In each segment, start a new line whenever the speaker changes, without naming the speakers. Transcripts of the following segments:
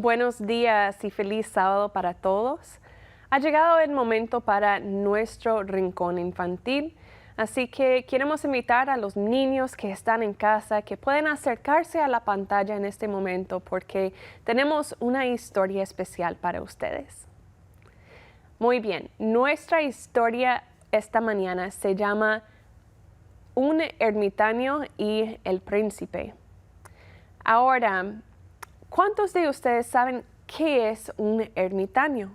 Buenos días y feliz sábado para todos. Ha llegado el momento para nuestro rincón infantil, así que queremos invitar a los niños que están en casa que pueden acercarse a la pantalla en este momento porque tenemos una historia especial para ustedes. Muy bien, nuestra historia esta mañana se llama Un ermitaño y el príncipe. Ahora, ¿cuántos de ustedes saben qué es un ermitaño?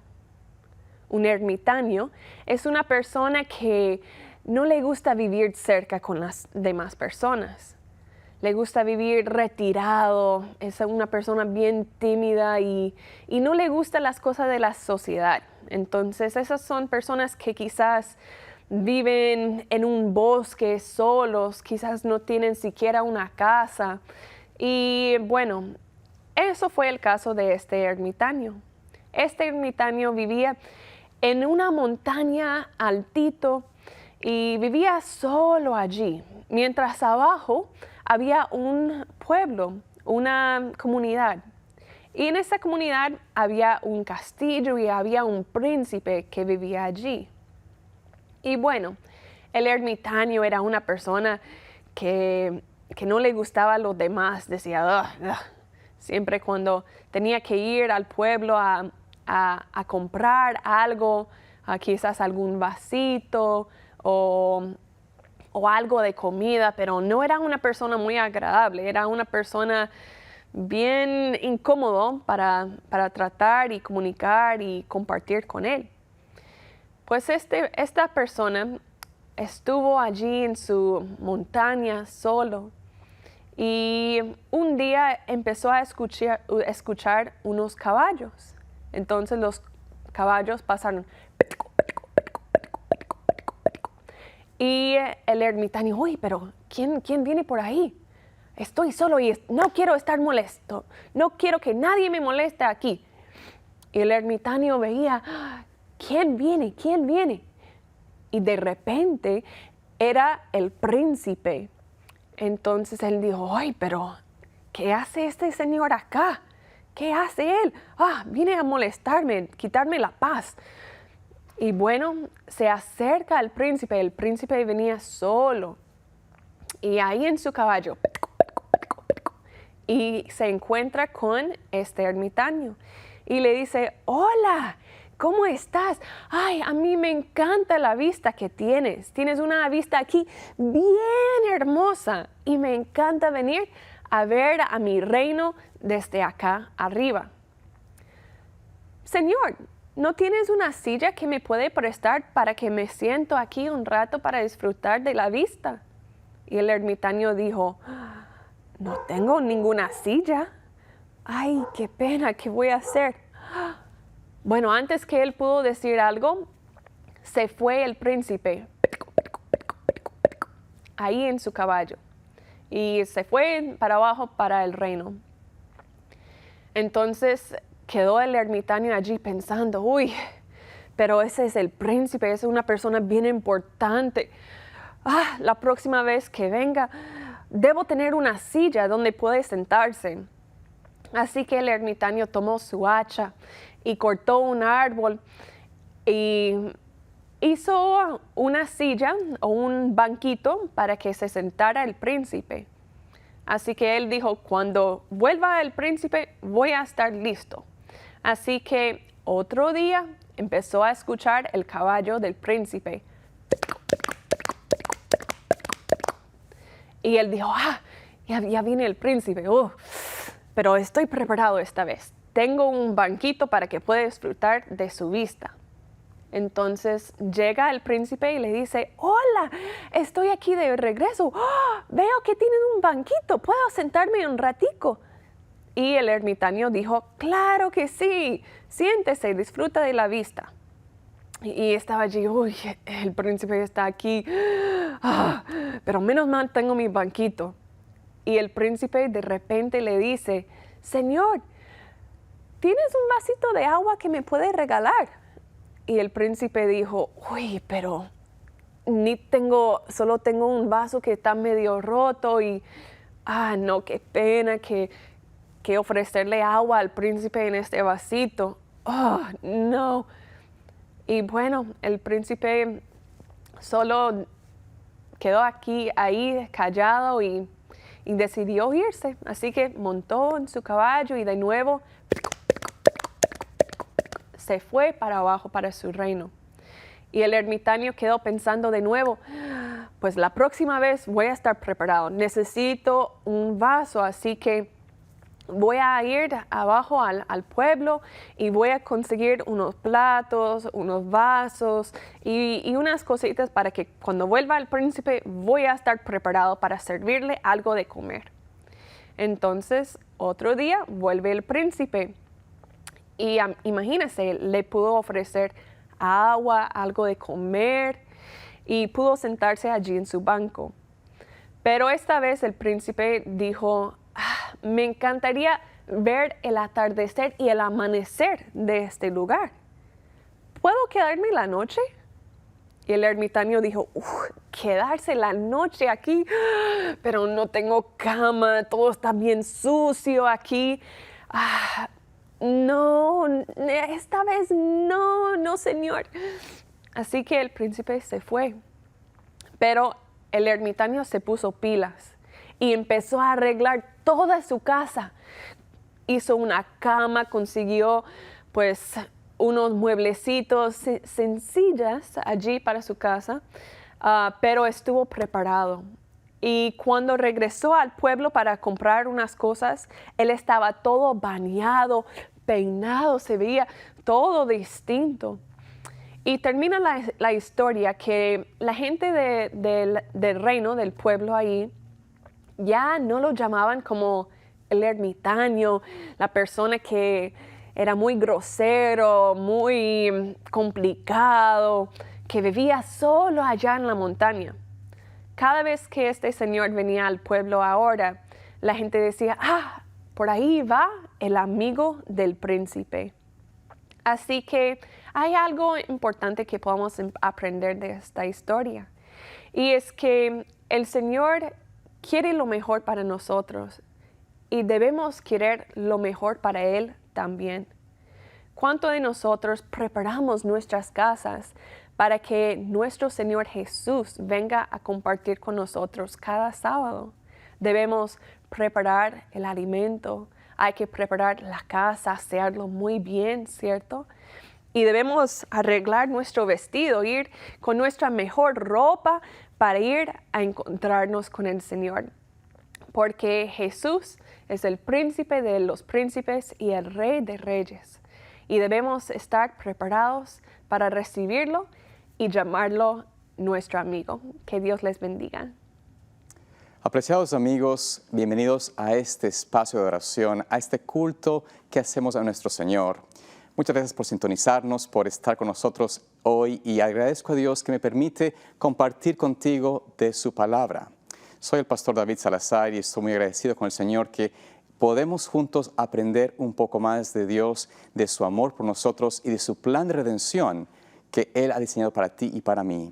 Un ermitaño es una persona que no le gusta vivir cerca con las demás personas. Le gusta vivir retirado, es una persona bien tímida y no le gustan las cosas de la sociedad. Entonces, esas son personas que quizás viven en un bosque solos, quizás no tienen siquiera una casa. Y bueno, eso fue el caso de este ermitaño. Este ermitaño vivía en una montaña altito y vivía solo allí, mientras abajo había un pueblo, una comunidad. Y en esa comunidad había un castillo y había un príncipe que vivía allí. Y bueno, el ermitaño era una persona que no le gustaba a los demás, decía, "Ugh, ugh". Siempre cuando tenía que ir al pueblo a comprar algo, quizás algún vasito o algo de comida, pero no era una persona muy agradable, era una persona bien incómodo para tratar y comunicar y compartir con él. Pues esta persona estuvo allí en su montaña solo y un día empezó a escuchar unos caballos. Entonces los caballos pasaron y el ermitaño, uy, pero ¿quién viene por ahí? Estoy solo y no quiero estar molesto, no quiero que nadie me moleste aquí. Y el ermitaño veía, ¿quién viene? ¿Quién viene? Y de repente era el príncipe. Entonces él dijo, ay, pero ¿qué hace este señor acá? ¿Qué hace él? Viene a molestarme, quitarme la paz. Y bueno, se acerca al príncipe. El príncipe venía solo. Y ahí en su caballo. Y se encuentra con este ermitaño. Y le dice, hola, ¿cómo estás? Ay, a mí me encanta la vista que tienes. Tienes una vista aquí bien hermosa. Y me encanta venir a ver a mi reino desde acá arriba. Señor, ¿no tienes una silla que me puede prestar para que me siento aquí un rato para disfrutar de la vista? Y el ermitaño dijo, no tengo ninguna silla. Ay, qué pena, ¿qué voy a hacer? Bueno, antes que él pudo decir algo, se fue el príncipe ahí en su caballo y se fue para abajo para el reino. Entonces quedó el ermitaño allí pensando, uy, pero ese es el príncipe, es una persona bien importante. La próxima vez que venga, debo tener una silla donde puede sentarse. Así que el ermitaño tomó su hacha y cortó un árbol y hizo una silla o un banquito para que se sentara el príncipe. Así que él dijo, cuando vuelva el príncipe voy a estar listo. Así que otro día empezó a escuchar el caballo del príncipe. Y él dijo, ya viene el príncipe, pero estoy preparado esta vez. Tengo un banquito para que pueda disfrutar de su vista. Entonces llega el príncipe y le dice, hola, estoy aquí de regreso. Veo que tienen un banquito, ¿puedo sentarme un ratico? Y el ermitaño dijo, claro que sí, siéntese, disfruta de la vista. Y estaba allí, uy, el príncipe está aquí, pero menos mal tengo mi banquito. Y el príncipe de repente le dice, señor, ¿tienes un vasito de agua que me puede regalar? Y el príncipe dijo, uy, pero solo tengo un vaso que está medio roto y, no, qué pena que que ofrecerle agua al príncipe en este vasito. Oh, no. Y bueno, el príncipe solo quedó ahí callado y decidió irse. Así que montó en su caballo y de nuevo se fue para abajo, para su reino. Y el ermitaño quedó pensando de nuevo, pues la próxima vez voy a estar preparado. Necesito un vaso, así que voy a ir abajo al pueblo y voy a conseguir unos platos, unos vasos y unas cositas para que cuando vuelva el príncipe voy a estar preparado para servirle algo de comer. Entonces, otro día vuelve el príncipe y imagínese, le pudo ofrecer agua, algo de comer y pudo sentarse allí en su banco. Pero esta vez el príncipe dijo, me encantaría ver el atardecer y el amanecer de este lugar. ¿Puedo quedarme la noche? Y el ermitaño dijo, quedarse la noche aquí, pero no tengo cama, todo está bien sucio aquí. No, esta vez no, señor. Así que el príncipe se fue. Pero el ermitaño se puso pilas y empezó a arreglar toda su casa. Hizo una cama, consiguió pues unos mueblecitos sencillas allí para su casa, pero estuvo preparado. Y cuando regresó al pueblo para comprar unas cosas, él estaba todo bañado, peinado, se veía todo distinto. Y termina la historia que la gente del reino, del pueblo ahí, ya no lo llamaban como el ermitaño, la persona que era muy grosero, muy complicado, que vivía solo allá en la montaña. Cada vez que este señor venía al pueblo ahora, la gente decía, por ahí va el amigo del príncipe. Así que hay algo importante que podemos aprender de esta historia. Y es que el Señor quiere lo mejor para nosotros y debemos querer lo mejor para Él también. ¿Cuánto de nosotros preparamos nuestras casas para que nuestro Señor Jesús venga a compartir con nosotros cada sábado? Debemos preparar el alimento, hay que preparar la casa, asearlo muy bien, ¿cierto? Y debemos arreglar nuestro vestido, ir con nuestra mejor ropa para ir a encontrarnos con el Señor. Porque Jesús es el príncipe de los príncipes y el rey de reyes. Y debemos estar preparados para recibirlo y llamarlo nuestro amigo. Que Dios les bendiga.
Apreciados amigos, bienvenidos a este espacio de oración, a este culto que hacemos a nuestro Señor. Muchas gracias por sintonizarnos, por estar con nosotros hoy y agradezco a Dios que me permite compartir contigo de su palabra. Soy el pastor David Salazar y estoy muy agradecido con el Señor que podemos juntos aprender un poco más de Dios, de su amor por nosotros y de su plan de redención que Él ha diseñado para ti y para mí.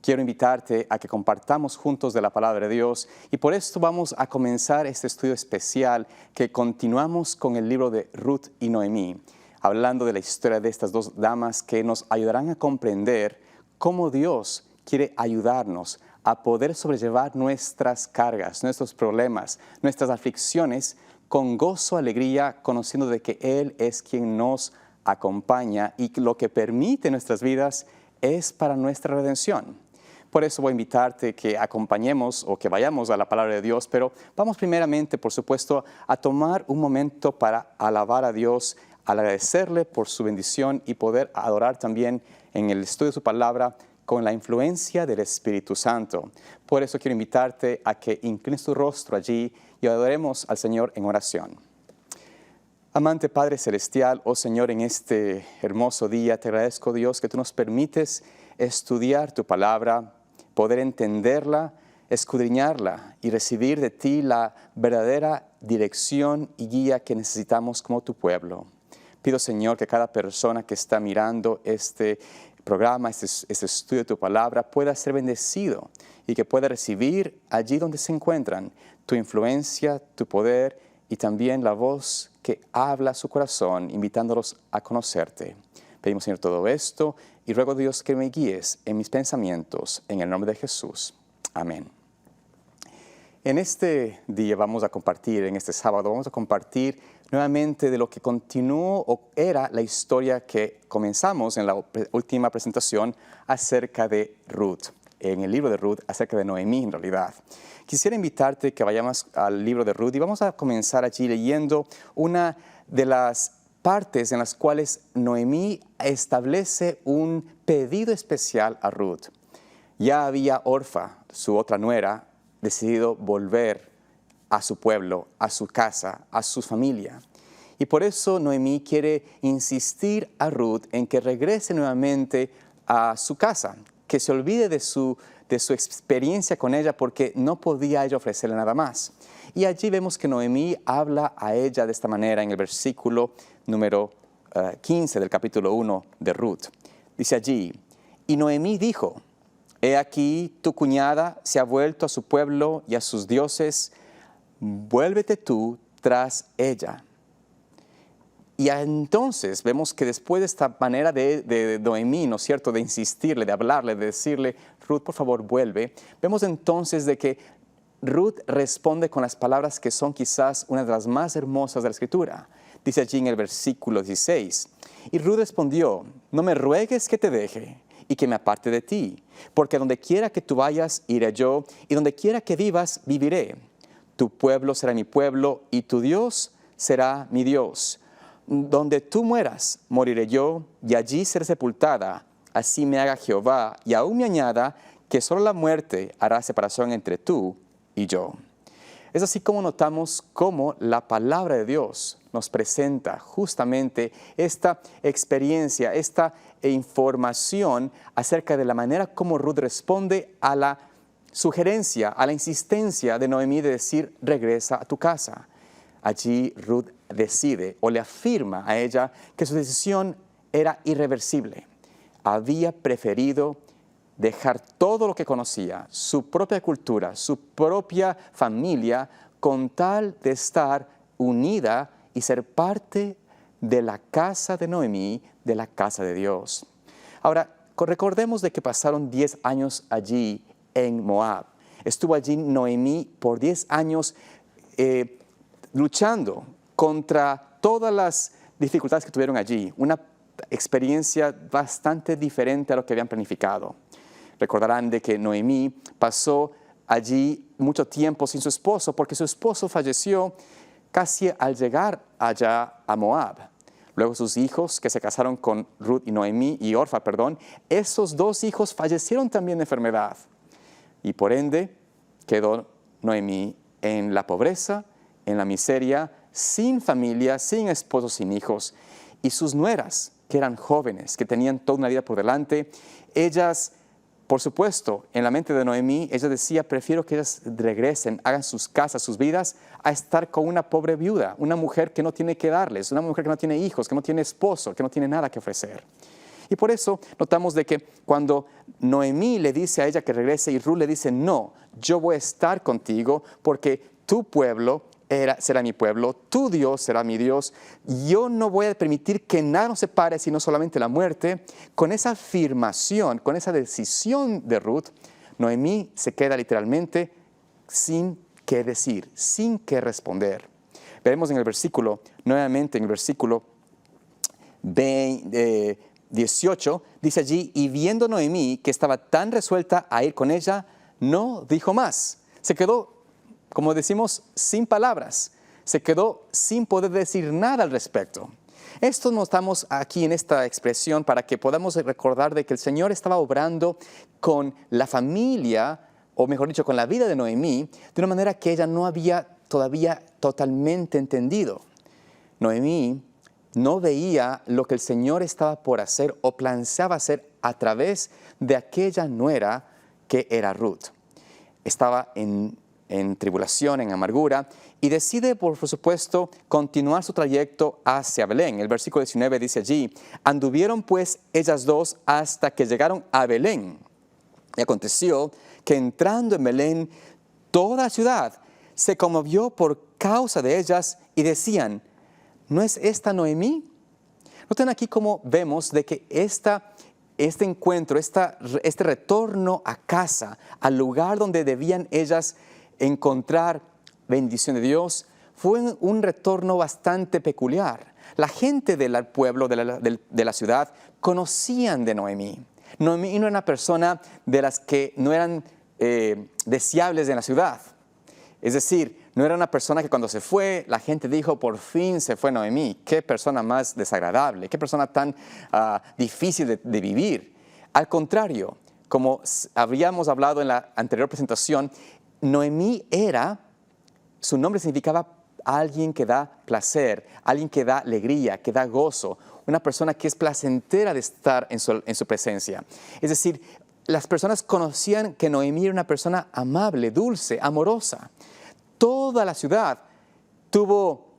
Quiero invitarte a que compartamos juntos de la palabra de Dios y por esto vamos a comenzar este estudio especial que continuamos con el libro de Ruth y Noemí, hablando de la historia de estas dos damas que nos ayudarán a comprender cómo Dios quiere ayudarnos a poder sobrellevar nuestras cargas, nuestros problemas, nuestras aflicciones con gozo, alegría, conociendo de que Él es quien nos acompaña y lo que permite nuestras vidas es para nuestra redención. Por eso voy a invitarte que acompañemos o que vayamos a la palabra de Dios, pero vamos primeramente, por supuesto, a tomar un momento para alabar a Dios, agradecerle por su bendición y poder adorar también en el estudio de su palabra con la influencia del Espíritu Santo. Por eso quiero invitarte a que inclines tu rostro allí y adoremos al Señor en oración. Amante Padre Celestial, oh Señor, en este hermoso día te agradezco, Dios, que tú nos permites estudiar tu palabra, poder entenderla, escudriñarla y recibir de ti la verdadera dirección y guía que necesitamos como tu pueblo. Pido, Señor, que cada persona que está mirando este programa, este estudio de tu palabra, pueda ser bendecido y que pueda recibir allí donde se encuentran tu influencia, tu poder y también la voz que habla a su corazón, invitándolos a conocerte. Pedimos, Señor, todo esto y ruego, Dios, que me guíes en mis pensamientos, en el nombre de Jesús. Amén. En este día vamos a compartir, en este sábado, vamos a compartir nuevamente de lo que continuó o era la historia que comenzamos en la última presentación acerca de Ruth, en el libro de Ruth, acerca de Noemí en realidad. Quisiera invitarte que vayamos al libro de Ruth y vamos a comenzar allí leyendo una de las partes en las cuales Noemí establece un pedido especial a Ruth. Ya había Orfa, su otra nuera, decidido volver a su pueblo, a su casa, a su familia. Y por eso Noemí quiere insistir a Ruth en que regrese nuevamente a su casa, que se olvide de su experiencia con ella porque no podía ella ofrecerle nada más. Y allí vemos que Noemí habla a ella de esta manera en el versículo número 15 del capítulo 1 de Ruth. Dice allí, y Noemí dijo, he aquí tu cuñada se ha vuelto a su pueblo y a sus dioses, vuélvete tú tras ella. Y entonces vemos que después de esta manera de Noemí, ¿no es cierto?, de insistirle, de hablarle, de decirle, Ruth, por favor, vuelve, vemos entonces de que Ruth responde con las palabras que son quizás una de las más hermosas de la Escritura. Dice allí en el versículo 16, y Ruth respondió, no me ruegues que te deje y que me aparte de ti, porque donde quiera que tú vayas, iré yo, y donde quiera que vivas, viviré. Tu pueblo será mi pueblo, y tu Dios será mi Dios. Donde tú mueras, moriré yo, y allí seré sepultada. Así me haga Jehová, y aún me añada, que solo la muerte hará separación entre tú y yo. Es así como notamos cómo la palabra de Dios nos presenta justamente esta experiencia, esta información acerca de la manera como Ruth responde a la sugerencia, a la insistencia de Noemí de decir, regresa a tu casa. Allí Ruth decide o le afirma a ella que su decisión era irreversible. Había preferido dejar todo lo que conocía, su propia cultura, su propia familia, con tal de estar unida y ser parte de la casa de Noemí, de la casa de Dios. Ahora, recordemos de que pasaron 10 años allí en Moab. Estuvo allí Noemí por 10 años luchando contra todas las dificultades que tuvieron allí. Una experiencia bastante diferente a lo que habían planificado. Recordarán de que Noemí pasó allí mucho tiempo sin su esposo porque su esposo falleció casi al llegar allá a Moab. Luego sus hijos que se casaron con Ruth y Noemí y Orfa, esos 2 hijos fallecieron también de enfermedad. Y por ende quedó Noemí en la pobreza, en la miseria, sin familia, sin esposo, sin hijos. Y sus nueras, que eran jóvenes, que tenían toda una vida por delante, ellas, por supuesto, en la mente de Noemí, ella decía, prefiero que ellas regresen, hagan sus casas, sus vidas, a estar con una pobre viuda, una mujer que no tiene que darles, una mujer que no tiene hijos, que no tiene esposo, que no tiene nada que ofrecer. Y por eso notamos de que cuando Noemí le dice a ella que regrese y Ruth le dice, no, yo voy a estar contigo porque tu pueblo será mi pueblo, tu Dios será mi Dios, yo no voy a permitir que nada nos separe sino solamente la muerte. Con esa afirmación, con esa decisión de Ruth, Noemí se queda literalmente sin qué decir, sin qué responder. Veremos en el versículo, nuevamente en el versículo 18, dice allí, y viendo Noemí que estaba tan resuelta a ir con ella, no dijo más. Se quedó, como decimos, sin palabras. Se quedó sin poder decir nada al respecto. Esto nos damos aquí en esta expresión para que podamos recordar de que el Señor estaba obrando con la familia, o mejor dicho, con la vida de Noemí, de una manera que ella no había todavía totalmente entendido. Noemí no veía lo que el Señor estaba por hacer o planeaba hacer a través de aquella nuera que era Ruth. Estaba en tribulación, en amargura, y decide, por supuesto, continuar su trayecto hacia Belén. El versículo 19 dice allí, anduvieron pues ellas dos hasta que llegaron a Belén. Y aconteció que entrando en Belén, toda la ciudad se conmovió por causa de ellas y decían, ¿no es esta Noemí? Noten aquí cómo vemos de que este encuentro, este retorno a casa, al lugar donde debían ellas encontrar bendición de Dios, fue un retorno bastante peculiar. La gente del pueblo, de la ciudad, conocían de Noemí. Noemí no era una persona de las que no eran deseables en la ciudad. Es decir, no era una persona que cuando se fue, la gente dijo, por fin se fue Noemí. Qué persona más desagradable, qué persona tan difícil de vivir. Al contrario, como habíamos hablado en la anterior presentación, Noemí su nombre significaba alguien que da placer, alguien que da alegría, que da gozo, una persona que es placentera de estar en su presencia. Es decir, las personas conocían que Noemí era una persona amable, dulce, amorosa. Toda la ciudad tuvo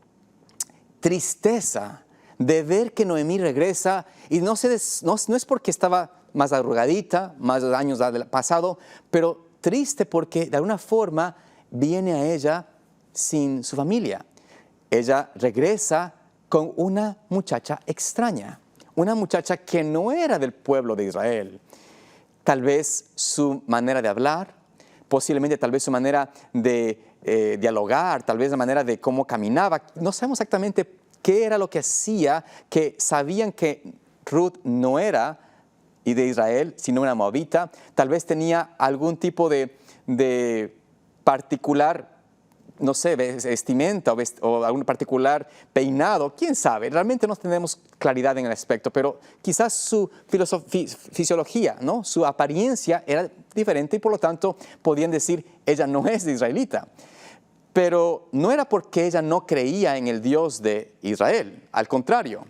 tristeza de ver que Noemí regresa y no es porque estaba más arrugadita, más años del pasado, pero triste porque de alguna forma viene a ella sin su familia. Ella regresa con una muchacha extraña, una muchacha que no era del pueblo de Israel. Tal vez su manera de hablar, posiblemente tal vez su manera de dialogar, tal vez la manera de cómo caminaba. No sabemos exactamente qué era lo que hacía, que sabían que Ruth no era de Israel, sino una moabita. Tal vez tenía algún tipo de particular, no sé, vestimenta o algún particular peinado, quién sabe, realmente no tenemos claridad en el aspecto, pero quizás su fisiología, ¿no? Su apariencia era diferente y por lo tanto podían decir, ella no es de israelita. Pero no era porque ella no creía en el Dios de Israel, al contrario,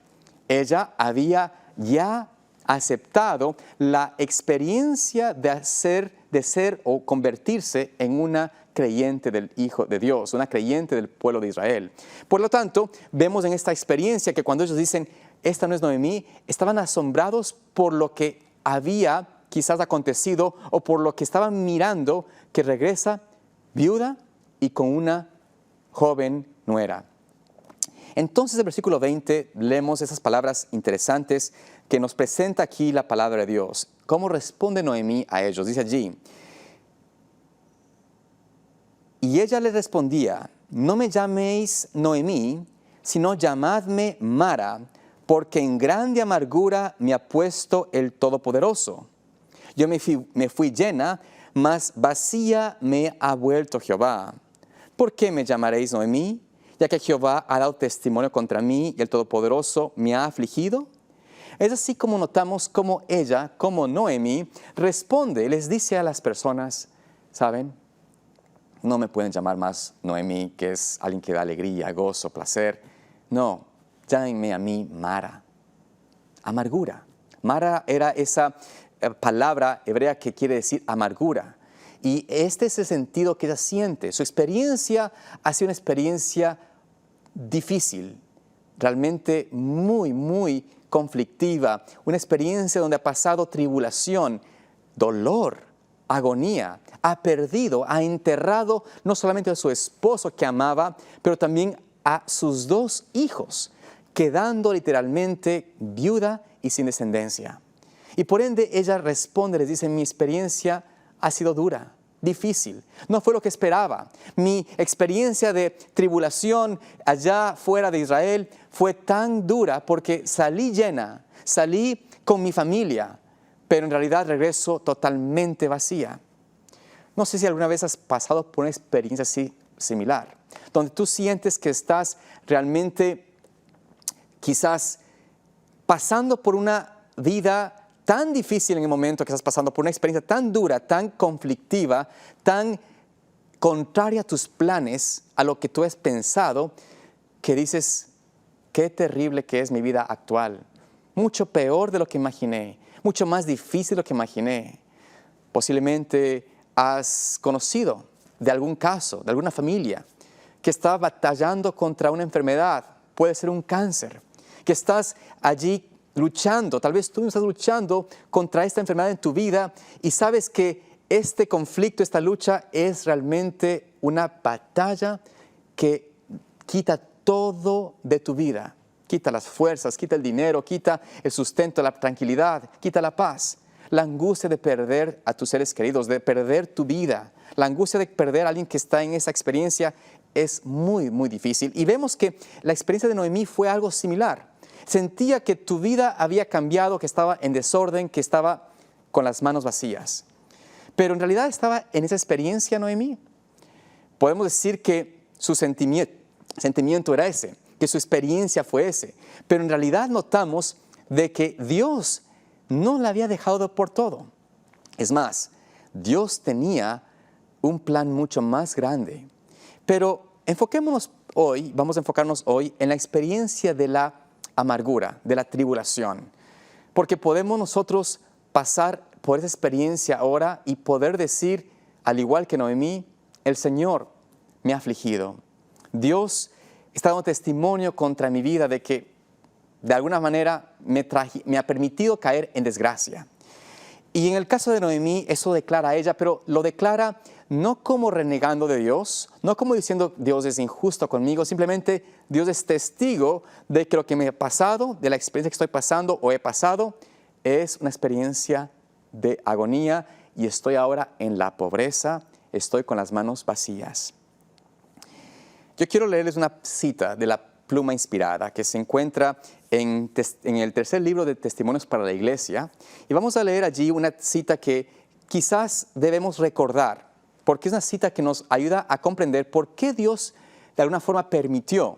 ella había ya aceptado la experiencia de ser o convertirse en una creyente del Hijo de Dios, una creyente del pueblo de Israel. Por lo tanto, vemos en esta experiencia que cuando ellos dicen, esta no es Noemí, estaban asombrados por lo que había quizás acontecido o por lo que estaban mirando, que regresa viuda y con una joven nuera. Entonces, en el versículo 20, leemos esas palabras interesantes que nos presenta aquí la palabra de Dios. ¿Cómo responde Noemí a ellos? Dice allí, y ella le respondía, no me llaméis Noemí, sino llamadme Mara, porque en grande amargura me ha puesto el Todopoderoso. Yo me fui llena, mas vacía me ha vuelto Jehová. ¿Por qué me llamaréis Noemí? Ya que Jehová ha dado testimonio contra mí y el Todopoderoso me ha afligido. Es así como notamos cómo ella, como Noemí, responde, les dice a las personas, ¿saben? No me pueden llamar más Noemí, que es alguien que da alegría, gozo, placer. No, llámenme a mí Mara. Amargura. Mara era esa palabra hebrea que quiere decir amargura. Y este es el sentido que ella siente. Su experiencia ha sido una experiencia difícil, realmente muy, muy conflictiva. Una experiencia donde ha pasado tribulación, dolor, agonía. Ha perdido, ha enterrado no solamente a su esposo que amaba, pero también a sus dos hijos, quedando literalmente viuda y sin descendencia. Y por ende ella responde, les dice, mi experiencia ha sido dura, difícil, no fue lo que esperaba. Mi experiencia de tribulación allá fuera de Israel fue tan dura porque salí llena, salí con mi familia, pero en realidad regreso totalmente vacía. No sé si alguna vez has pasado por una experiencia así similar, donde tú sientes que estás realmente quizás pasando por una vida tan difícil en el momento que estás pasando, por una experiencia tan dura, tan conflictiva, tan contraria a tus planes, a lo que tú has pensado, que dices, qué terrible que es mi vida actual. Mucho peor de lo que imaginé, mucho más difícil de lo que imaginé. Posiblemente has conocido de algún caso, de alguna familia, que está batallando contra una enfermedad, puede ser un cáncer, que estás allí luchando, tal vez tú estás luchando contra esta enfermedad en tu vida y sabes que este conflicto, esta lucha es realmente una batalla que quita todo de tu vida. Quita las fuerzas, quita el dinero, quita el sustento, la tranquilidad, quita la paz. La angustia de perder a tus seres queridos, de perder tu vida. La angustia de perder a alguien que está en esa experiencia es muy, muy difícil. Y vemos que la experiencia de Noemí fue algo similar. Sentía que tu vida había cambiado, que estaba en desorden, que estaba con las manos vacías. Pero en realidad estaba en esa experiencia Noemí. Podemos decir que su sentimiento era ese, que su experiencia fue ese. Pero en realidad notamos de que Dios no la había dejado por todo. Es más, Dios tenía un plan mucho más grande. Pero vamos a enfocarnos hoy en la experiencia de la amargura, de la tribulación. Porque podemos nosotros pasar por esa experiencia ahora y poder decir, al igual que Noemí, el Señor me ha afligido. Dios está dando testimonio contra mi vida de que de alguna manera me ha permitido caer en desgracia. Y en el caso de Noemí, eso declara a ella, pero lo declara no como renegando de Dios, no como diciendo Dios es injusto conmigo, simplemente Dios es testigo de que lo que me ha pasado, de la experiencia que estoy pasando o he pasado, es una experiencia de agonía y estoy ahora en la pobreza, estoy con las manos vacías. Yo quiero leerles una cita de la pluma inspirada que se encuentra en el tercer libro de Testimonios para la Iglesia. Y vamos a leer allí una cita que quizás debemos recordar, porque es una cita que nos ayuda a comprender por qué Dios de alguna forma permitió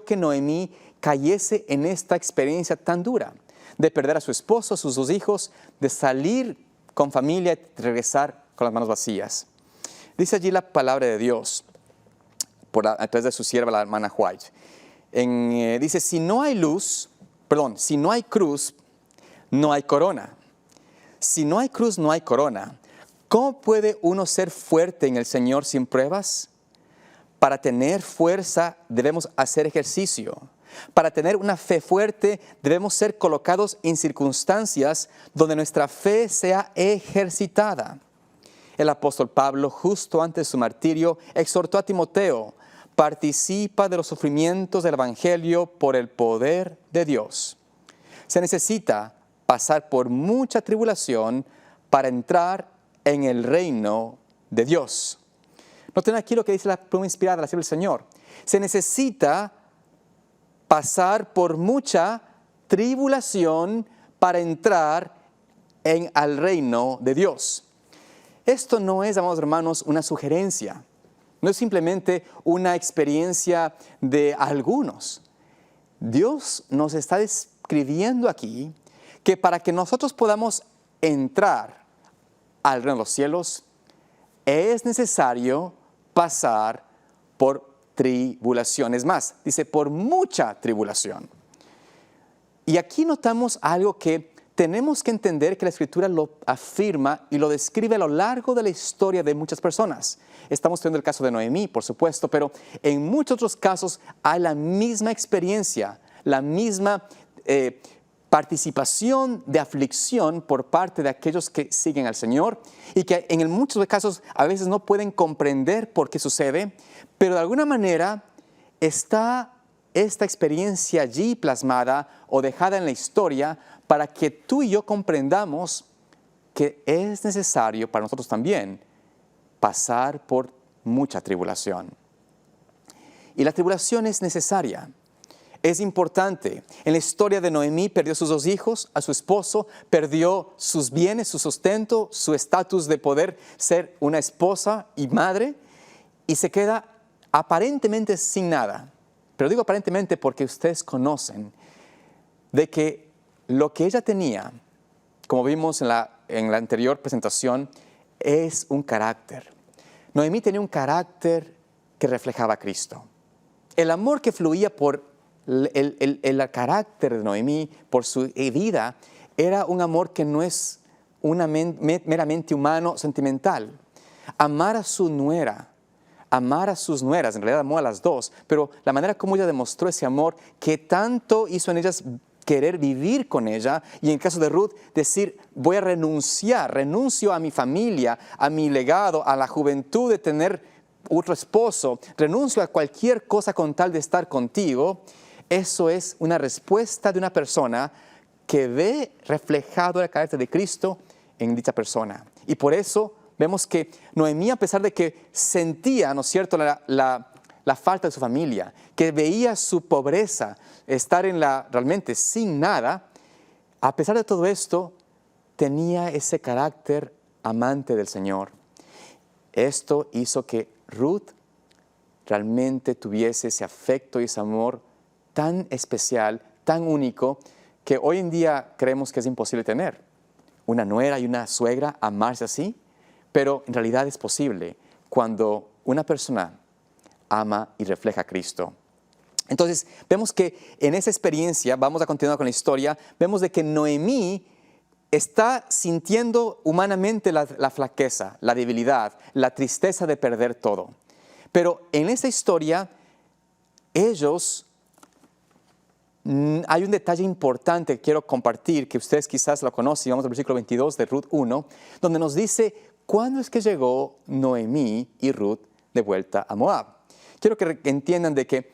que Noemí cayese en esta experiencia tan dura, de perder a su esposo, a sus dos hijos, de salir con familia y regresar con las manos vacías. Dice allí la palabra de Dios, a través de su sierva, la hermana White. Dice, si no hay cruz, no hay corona. Si no hay cruz, no hay corona. ¿Cómo puede uno ser fuerte en el Señor sin pruebas? Para tener fuerza debemos hacer ejercicio. Para tener una fe fuerte debemos ser colocados en circunstancias donde nuestra fe sea ejercitada. El apóstol Pablo, justo antes de su martirio, exhortó a Timoteo: participa de los sufrimientos del Evangelio por el poder de Dios. Se necesita pasar por mucha tribulación para entrar en el reino de Dios. Noten aquí lo que dice la pluma inspirada de la sierva del Señor. Se necesita pasar por mucha tribulación para entrar al reino de Dios. Esto no es, amados hermanos, una sugerencia. No es simplemente una experiencia de algunos. Dios nos está describiendo aquí que para que nosotros podamos entrar al reino de los cielos, es necesario pasar por tribulación. Es más, dice por mucha tribulación. Y aquí notamos algo que tenemos que entender, que la Escritura lo afirma y lo describe a lo largo de la historia de muchas personas. Estamos teniendo el caso de Noemí, por supuesto, pero en muchos otros casos hay la misma experiencia, la misma participación de aflicción por parte de aquellos que siguen al Señor y que en muchos casos a veces no pueden comprender por qué sucede, pero de alguna manera está esta experiencia allí plasmada o dejada en la historia para que tú y yo comprendamos que es necesario para nosotros también pasar por mucha tribulación. Y la tribulación es necesaria, es importante. En la historia de Noemí perdió sus dos hijos, a su esposo, perdió sus bienes, su sustento, su estatus de poder ser una esposa y madre, y se queda aparentemente sin nada. Pero digo aparentemente porque ustedes conocen de que lo que ella tenía, como vimos en la anterior presentación, es un carácter. Noemí tenía un carácter que reflejaba a Cristo. El amor que fluía por el carácter de Noemí, por su vida, era un amor que no es meramente humano, sentimental. Amar a su nuera, amar a sus nueras, en realidad amó a las dos, pero la manera como ella demostró ese amor que tanto hizo en ellas querer vivir con ella, y en el caso de Ruth, decir, voy a renuncio a mi familia, a mi legado, a la juventud de tener otro esposo, renuncio a cualquier cosa con tal de estar contigo. Eso es una respuesta de una persona que ve reflejado el carácter de Cristo en dicha persona. Y por eso vemos que Noemí, a pesar de que sentía, ¿no es cierto?, la falta de su familia, que veía su pobreza, estar realmente sin nada, a pesar de todo esto, tenía ese carácter amante del Señor. Esto hizo que Ruth realmente tuviese ese afecto y ese amor tan especial, tan único, que hoy en día creemos que es imposible tener. Una nuera y una suegra amarse así, pero en realidad es posible cuando una persona ama y refleja a Cristo. Entonces, vemos que en esa experiencia, vamos a continuar con la historia, vemos de que Noemí está sintiendo humanamente la flaqueza, la debilidad, la tristeza de perder todo. Pero en esa historia, hay un detalle importante que quiero compartir, que ustedes quizás lo conocen. Vamos al versículo 22 de Ruth 1, donde nos dice cuándo es que llegó Noemí y Ruth de vuelta a Moab. Quiero que entiendan de que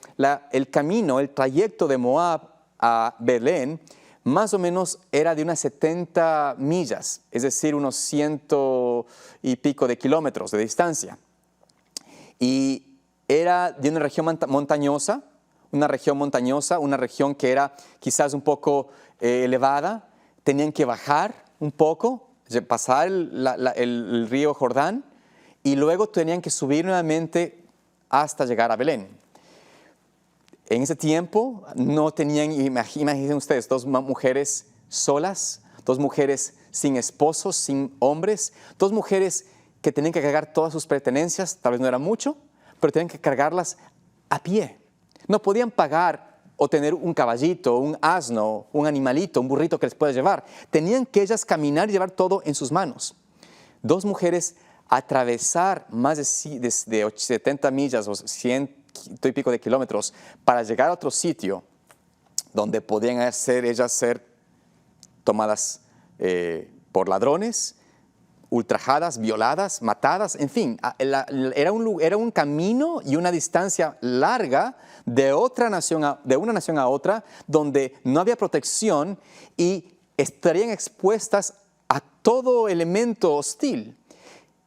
el camino, el trayecto de Moab a Belén, más o menos era de unas 70 millas, es decir, unos 100 y pico de kilómetros de distancia. Y era de una región montañosa, una región que era quizás un poco elevada. Tenían que bajar un poco, pasar el río Jordán, y luego tenían que subir nuevamente hasta llegar a Belén. En ese tiempo no tenían, imaginen ustedes, dos mujeres solas, dos mujeres sin esposos, sin hombres, dos mujeres que tenían que cargar todas sus pertenencias, tal vez no era mucho, pero tenían que cargarlas a pie. No podían pagar o tener un caballito, un asno, un animalito, un burrito que les pueda llevar. Tenían que ellas caminar y llevar todo en sus manos. Dos mujeres atravesar más de 70 millas o 100 y pico de kilómetros para llegar a otro sitio donde podían ellas ser tomadas por ladrones, ultrajadas, violadas, matadas, en fin, era un camino y una distancia larga de una nación a otra, donde no había protección y estarían expuestas a todo elemento hostil.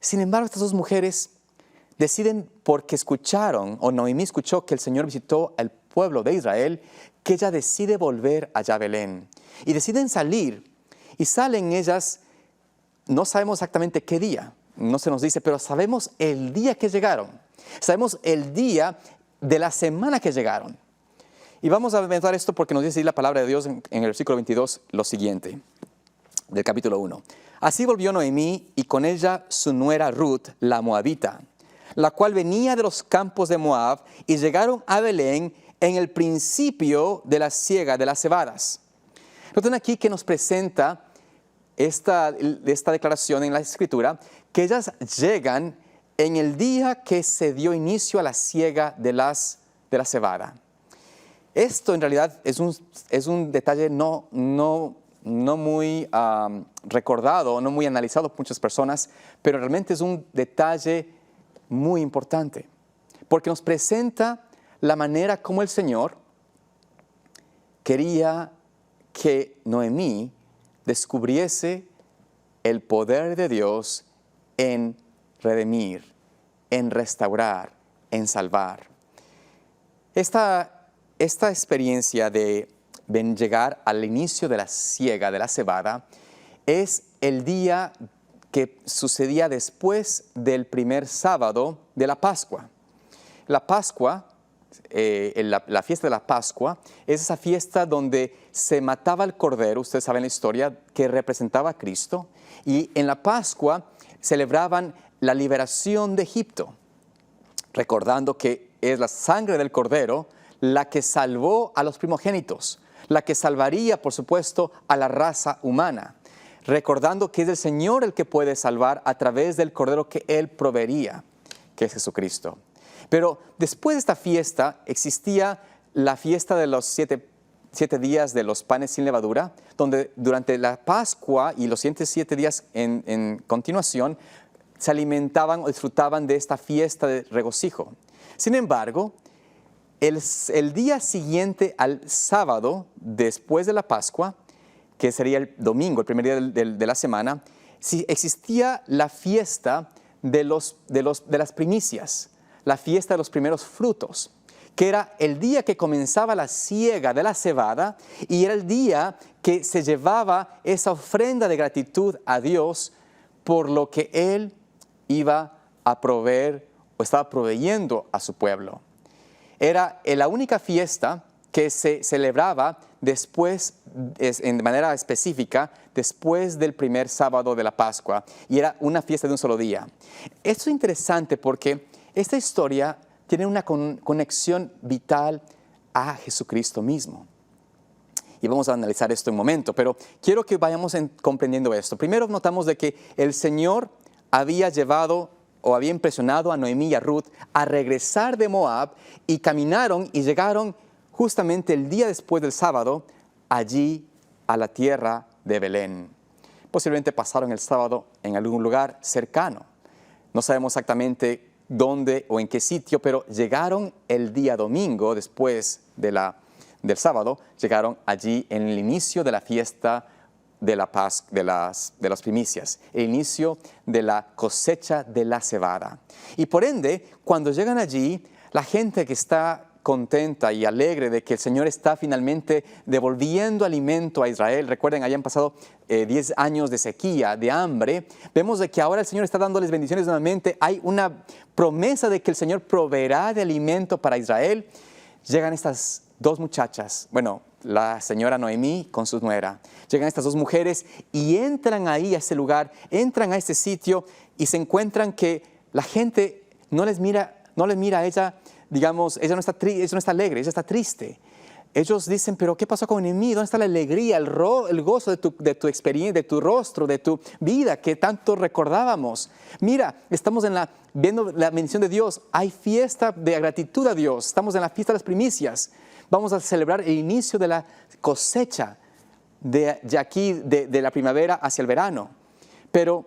Sin embargo, estas dos mujeres deciden, porque escucharon, o Noemí escuchó que el Señor visitó al pueblo de Israel, que ella decide volver allá a Belén. Y deciden salir, y salen ellas, no sabemos exactamente qué día, no se nos dice, pero sabemos el día que llegaron. Sabemos el día de la semana que llegaron. Y vamos a inventar esto porque nos dice la palabra de Dios en el versículo 22 lo siguiente, del capítulo 1. Así volvió Noemí y con ella su nuera Ruth, la moabita, la cual venía de los campos de Moab, y llegaron a Belén en el principio de la siega de las cebadas. Noten aquí que nos presenta esta declaración en la Escritura, que ellas llegan en el día que se dio inicio a la siega de la cebada. Esto en realidad es un detalle no muy recordado, no muy analizado por muchas personas, pero realmente es un detalle muy importante, porque nos presenta la manera como el Señor quería que Noemí descubriese el poder de Dios en redimir, en restaurar, en salvar. Esta experiencia de llegar al inicio de la siega de la cebada es el día que sucedía después del primer sábado de la Pascua. La Pascua, la fiesta de la Pascua, es esa fiesta donde se mataba el cordero, ustedes saben la historia, que representaba a Cristo, y en la Pascua celebraban la liberación de Egipto, recordando que es la sangre del cordero la que salvó a los primogénitos, la que salvaría, por supuesto, a la raza humana, recordando que es el Señor el que puede salvar a través del cordero que Él proveería, que es Jesucristo. Pero después de esta fiesta existía la fiesta de los 7 días de los panes sin levadura, donde durante la Pascua y los siguientes 7 días en continuación se alimentaban o disfrutaban de esta fiesta de regocijo. Sin embargo, el día siguiente al sábado, después de la Pascua, que sería el domingo, el primer día de la semana, sí existía la fiesta de las primicias, la fiesta de los primeros frutos, que era el día que comenzaba la siega de la cebada y era el día que se llevaba esa ofrenda de gratitud a Dios por lo que Él iba a proveer o estaba proveyendo a su pueblo. Era la única fiesta que se celebraba después, de manera específica, después del primer sábado de la Pascua, y era una fiesta de un solo día. Esto es interesante porque esta historia tiene una conexión vital a Jesucristo mismo. Y vamos a analizar esto en un momento, pero quiero que vayamos comprendiendo esto. Primero notamos de que el Señor había llevado o había impresionado a Noemí y a Ruth a regresar de Moab y caminaron y llegaron justamente el día después del sábado allí a la tierra de Belén. Posiblemente pasaron el sábado en algún lugar cercano. No sabemos exactamente dónde o en qué sitio, pero llegaron el día domingo después del sábado, llegaron allí en el inicio de la fiesta de la Pascua, de las primicias, el inicio de la cosecha de la cebada. Y por ende, cuando llegan allí, la gente que está contenta y alegre de que el Señor está finalmente devolviendo alimento a Israel. Recuerden, hayan pasado 10 años de sequía, de hambre. Vemos de que ahora el Señor está dándoles bendiciones nuevamente. Hay una promesa de que el Señor proveerá de alimento para Israel. Llegan estas dos muchachas, bueno, la señora Noemí con su nuera. Llegan estas dos mujeres y entran ahí a ese lugar, entran a ese sitio y se encuentran que la gente no les mira a ella. Digamos, ella no está alegre, ella está triste. Ellos dicen, pero ¿qué pasó con Noemí? ¿Dónde está la alegría, el gozo de tu experiencia, de tu rostro, de tu vida que tanto recordábamos? Mira, estamos viendo la bendición de Dios. Hay fiesta de gratitud a Dios. Estamos en la fiesta de las primicias. Vamos a celebrar el inicio de la cosecha de la primavera hacia el verano. Pero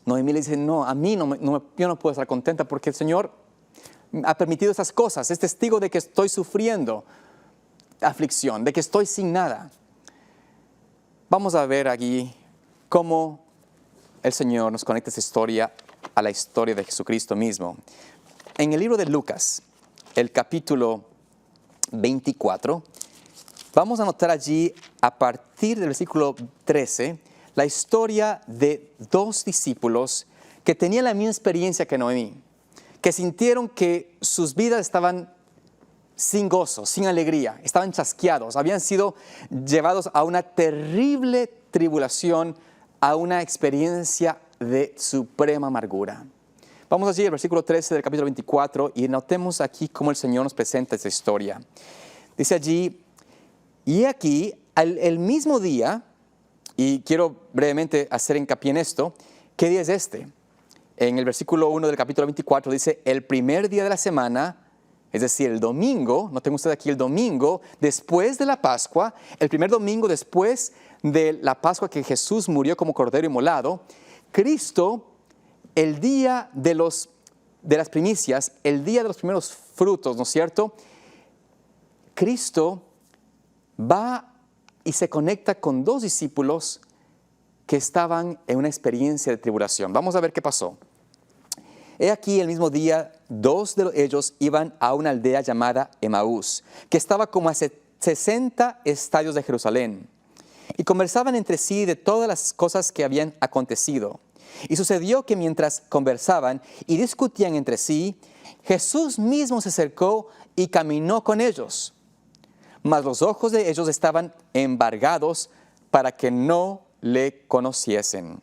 Noemí le dice, no, a mí yo no puedo estar contenta porque el Señor ha permitido esas cosas, es testigo de que estoy sufriendo aflicción, de que estoy sin nada. Vamos a ver aquí cómo el Señor nos conecta esta historia a la historia de Jesucristo mismo. En el libro de Lucas, el capítulo 24, vamos a notar allí, a partir del versículo 13, la historia de dos discípulos que tenían la misma experiencia que Noemí, que sintieron que sus vidas estaban sin gozo, sin alegría, estaban chasqueados, habían sido llevados a una terrible tribulación, a una experiencia de suprema amargura. Vamos allí al versículo 13 del capítulo 24 y notemos aquí cómo el Señor nos presenta esta historia. Dice allí, y aquí, el mismo día, y quiero brevemente hacer hincapié en esto, ¿qué día es este? En el versículo 1 del capítulo 24 dice, el primer día de la semana, es decir, el domingo, noten ustedes aquí el domingo, después de la Pascua, el primer domingo después de la Pascua que Jesús murió como cordero inmolado, Cristo, el día de las primicias, el día de los primeros frutos, ¿no es cierto? Cristo va y se conecta con dos discípulos que estaban en una experiencia de tribulación. Vamos a ver qué pasó. He aquí el mismo día, dos de ellos iban a una aldea llamada Emaús, que estaba como a 60 estadios de Jerusalén, y conversaban entre sí de todas las cosas que habían acontecido. Y sucedió que mientras conversaban y discutían entre sí, Jesús mismo se acercó y caminó con ellos. Mas los ojos de ellos estaban embargados para que no le conociesen.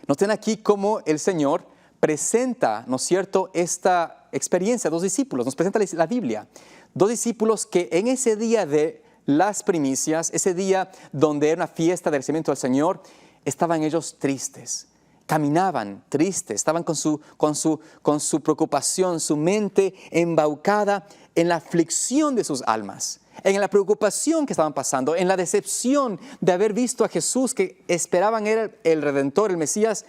Noten aquí cómo el Señor presenta, ¿no es cierto?, esta experiencia a dos discípulos. Nos presenta la Biblia. Dos discípulos que en ese día de las primicias, ese día donde era una fiesta de recibimiento del Señor, estaban ellos tristes. Caminaban tristes, estaban con su preocupación, su mente embaucada en la aflicción de sus almas. en la preocupación que estaban pasando, en la decepción de haber visto a Jesús que esperaban era el Redentor, el Mesías,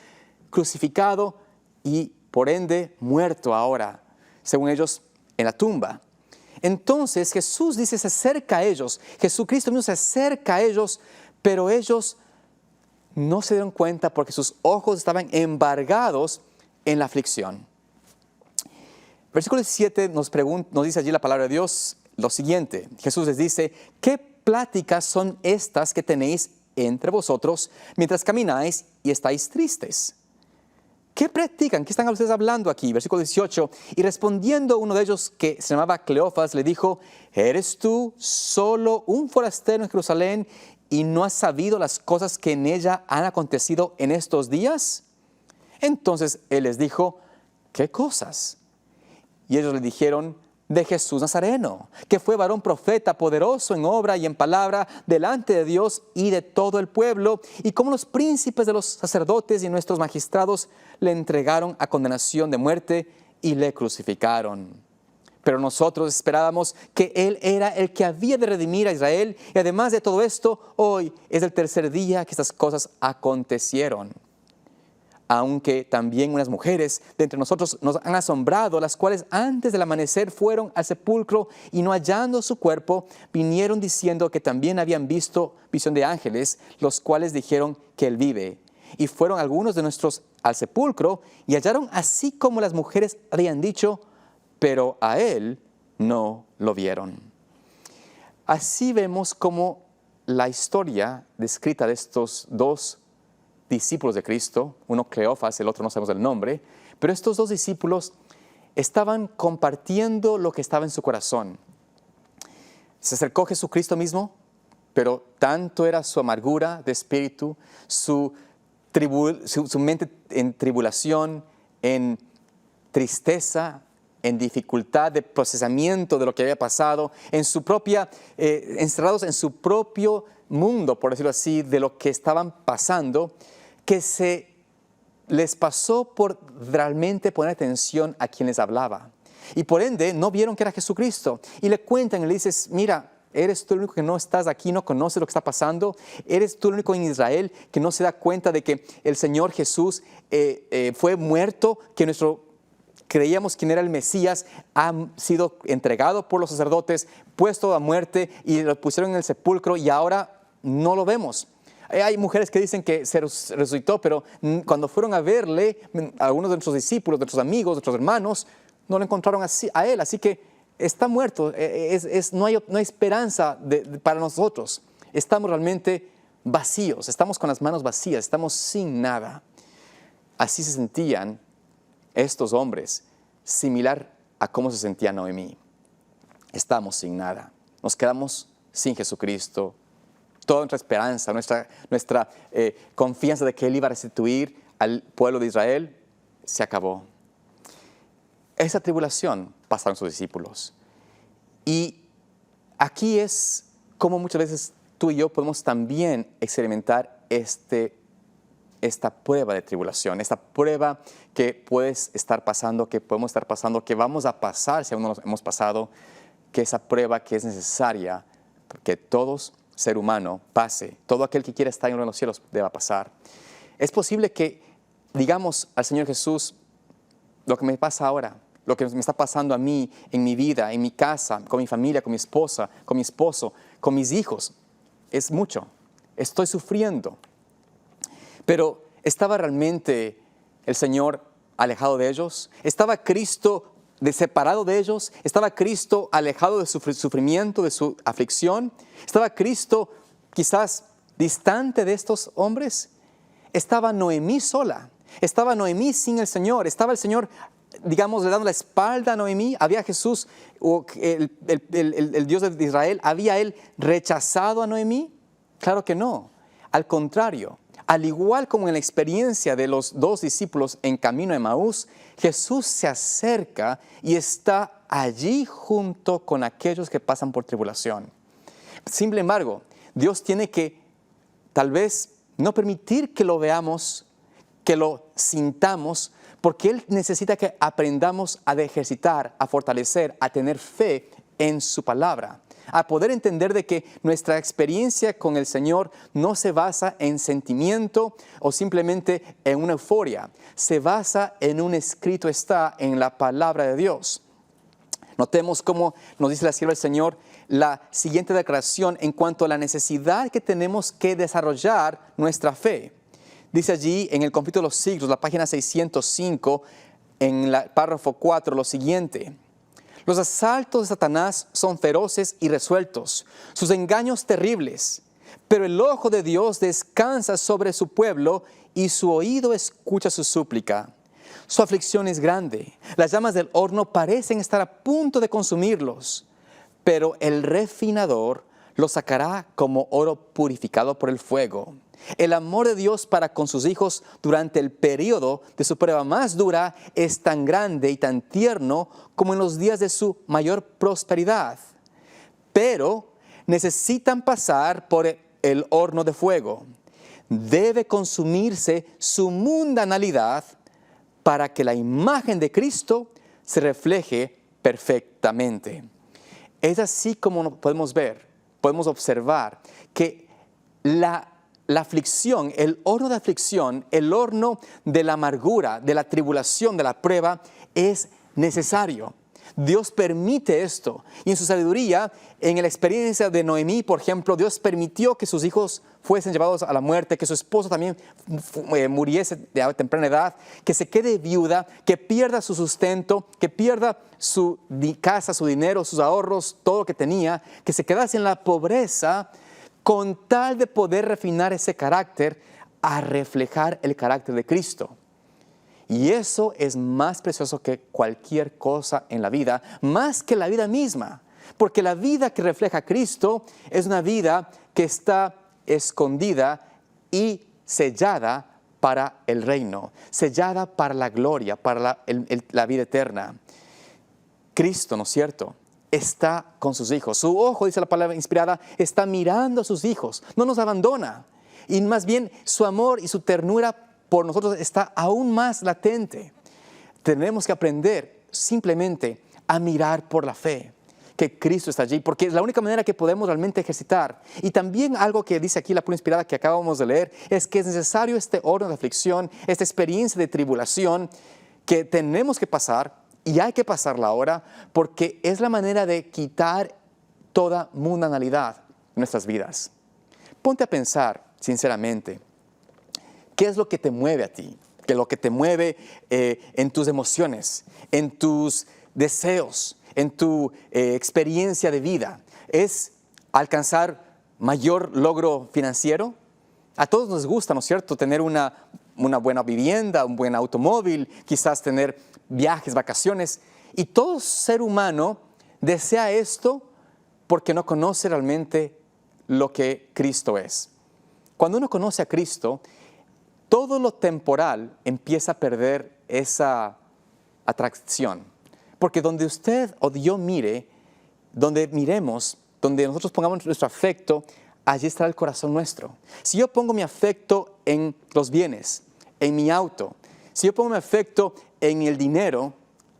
crucificado y por ende muerto ahora, según ellos, en la tumba. Entonces Jesús dice, se acerca a ellos, Jesucristo mismo se acerca a ellos, pero ellos no se dieron cuenta porque sus ojos estaban embargados en la aflicción. Versículo 17 nos dice allí la palabra de Dios lo siguiente. Jesús les dice, ¿qué pláticas son estas que tenéis entre vosotros mientras camináis y estáis tristes? ¿Qué practican? ¿Qué están ustedes hablando aquí? Versículo 18. Y respondiendo uno de ellos que se llamaba Cleofas, le dijo, ¿eres tú solo un forastero en Jerusalén y no has sabido las cosas que en ella han acontecido en estos días? Entonces él les dijo, ¿qué cosas? Y ellos le dijeron, de Jesús Nazareno, que fue varón profeta, poderoso en obra y en palabra, delante de Dios y de todo el pueblo, y como los príncipes de los sacerdotes y nuestros magistrados le entregaron a condenación de muerte y le crucificaron. Pero nosotros esperábamos que Él era el que había de redimir a Israel, y además de todo esto, hoy es el tercer día que estas cosas acontecieron. Aunque también unas mujeres de entre nosotros nos han asombrado, las cuales antes del amanecer fueron al sepulcro y no hallando su cuerpo, vinieron diciendo que también habían visto visión de ángeles, los cuales dijeron que Él vive. Y fueron algunos de nuestros al sepulcro y hallaron así como las mujeres habían dicho, pero a Él no lo vieron. Así vemos como la historia descrita de estos dos discípulos de Cristo, uno Cleofas, el otro no sabemos el nombre, pero estos dos discípulos estaban compartiendo lo que estaba en su corazón. Se acercó Jesucristo mismo, pero tanto era su amargura de espíritu, su mente en tribulación, en tristeza, en dificultad de procesamiento de lo que había pasado, encerrados en su propio mundo, por decirlo así, de lo que estaban pasando, que se les pasó por realmente poner atención a quien les hablaba. Y por ende no vieron que era Jesucristo. Y le cuentan y le dices, mira, eres tú el único que no estás aquí, no conoces lo que está pasando. Eres tú el único en Israel que no se da cuenta de que el Señor Jesús fue muerto, que creíamos quién era el Mesías, ha sido entregado por los sacerdotes, puesto a muerte y lo pusieron en el sepulcro y ahora no lo vemos. Hay mujeres que dicen que se resucitó, pero cuando fueron a verle, algunos de nuestros discípulos, de nuestros amigos, de nuestros hermanos, no lo encontraron a Él. Así que está muerto, no hay esperanza para nosotros. Estamos realmente vacíos, estamos con las manos vacías, estamos sin nada. Así se sentían estos hombres, similar a cómo se sentía Noemí. Estamos sin nada, nos quedamos sin Jesucristo. Toda nuestra esperanza, nuestra confianza de que Él iba a restituir al pueblo de Israel, se acabó. Esa tribulación pasaron sus discípulos. Y aquí es como muchas veces tú y yo podemos también experimentar esta prueba de tribulación, esta prueba que puedes estar pasando, que podemos estar pasando, que vamos a pasar si aún no nos hemos pasado, que esa prueba que es necesaria, que todos ser humano pase, todo aquel que quiera estar en los cielos deba pasar. Es posible que digamos al Señor Jesús, lo que me pasa ahora, lo que me está pasando a mí, en mi vida, en mi casa, con mi familia, con mi esposa, con mi esposo, con mis hijos, es mucho, estoy sufriendo. Pero ¿estaba realmente el Señor alejado de ellos? ¿Estaba Cristo separado de ellos? ¿Estaba Cristo alejado de su sufrimiento, de su aflicción? ¿Estaba Cristo quizás distante de estos hombres? ¿Estaba Noemí sola? ¿Estaba Noemí sin el Señor? ¿Estaba el Señor, digamos, le dando la espalda a Noemí? ¿Había Jesús, el Dios de Israel, había Él rechazado a Noemí? Claro que no. Al contrario. Al igual como en la experiencia de los dos discípulos en camino a Emaús, Jesús se acerca y está allí junto con aquellos que pasan por tribulación. Sin embargo, Dios tiene que tal vez no permitir que lo veamos, que lo sintamos, porque Él necesita que aprendamos a ejercitar, a fortalecer, a tener fe en su palabra. a poder entender de que nuestra experiencia con el Señor no se basa en sentimiento o simplemente en una euforia. Se basa en un escrito está en la palabra de Dios. Notemos cómo nos dice la sierva del Señor la siguiente declaración en cuanto a la necesidad que tenemos que desarrollar nuestra fe. Dice allí en el Conflicto de los Siglos, la página 605, en el párrafo 4, lo siguiente: los asaltos de Satanás son feroces y resueltos, sus engaños terribles, pero el ojo de Dios descansa sobre su pueblo y su oído escucha su súplica. Su aflicción es grande, las llamas del horno parecen estar a punto de consumirlos, pero el refinador los sacará como oro purificado por el fuego. El amor de Dios para con sus hijos durante el periodo de su prueba más dura es tan grande y tan tierno como en los días de su mayor prosperidad. Pero necesitan pasar por el horno de fuego. Debe consumirse su mundanalidad para que la imagen de Cristo se refleje perfectamente. Es así como podemos ver, podemos observar que la aflicción, el horno de aflicción, el horno de la amargura, de la tribulación, de la prueba, es necesario. Dios permite esto. Y en su sabiduría, en la experiencia de Noemí, por ejemplo, Dios permitió que sus hijos fuesen llevados a la muerte, que su esposo también muriese de temprana edad, que se quede viuda, que pierda su sustento, que pierda su casa, su dinero, sus ahorros, todo lo que tenía, que se quedase en la pobreza, con tal de poder refinar ese carácter a reflejar el carácter de Cristo. Y eso es más precioso que cualquier cosa en la vida, más que la vida misma. Porque la vida que refleja a Cristo es una vida que está escondida y sellada para el reino, sellada para la gloria, para la vida eterna. Cristo, ¿no es cierto?, está con sus hijos. Su ojo, dice la palabra inspirada, está mirando a sus hijos. No nos abandona. Y más bien su amor y su ternura por nosotros está aún más latente. Tenemos que aprender simplemente a mirar por la fe, que Cristo está allí, porque es la única manera que podemos realmente ejercitar. Y también algo que dice aquí la palabra inspirada que acabamos de leer, es que es necesario este horno de aflicción, esta experiencia de tribulación que tenemos que pasar, y hay que pasarla ahora, porque es la manera de quitar toda mundanalidad en nuestras vidas. Ponte a pensar, sinceramente, ¿qué es lo que te mueve a ti? ¿Qué es lo que te mueve en tus emociones, en tus deseos, en tu experiencia de vida? ¿Es alcanzar mayor logro financiero? A todos nos gusta, ¿no es cierto?, tener una buena vivienda, un buen automóvil, quizás tener viajes, vacaciones. Y todo ser humano desea esto porque no conoce realmente lo que Cristo es. Cuando uno conoce a Cristo, todo lo temporal empieza a perder esa atracción. Porque donde usted o yo mire, donde miremos, donde nosotros pongamos nuestro afecto, allí estará el corazón nuestro. Si yo pongo mi afecto en los bienes, en mi auto, si yo pongo mi afecto en el dinero,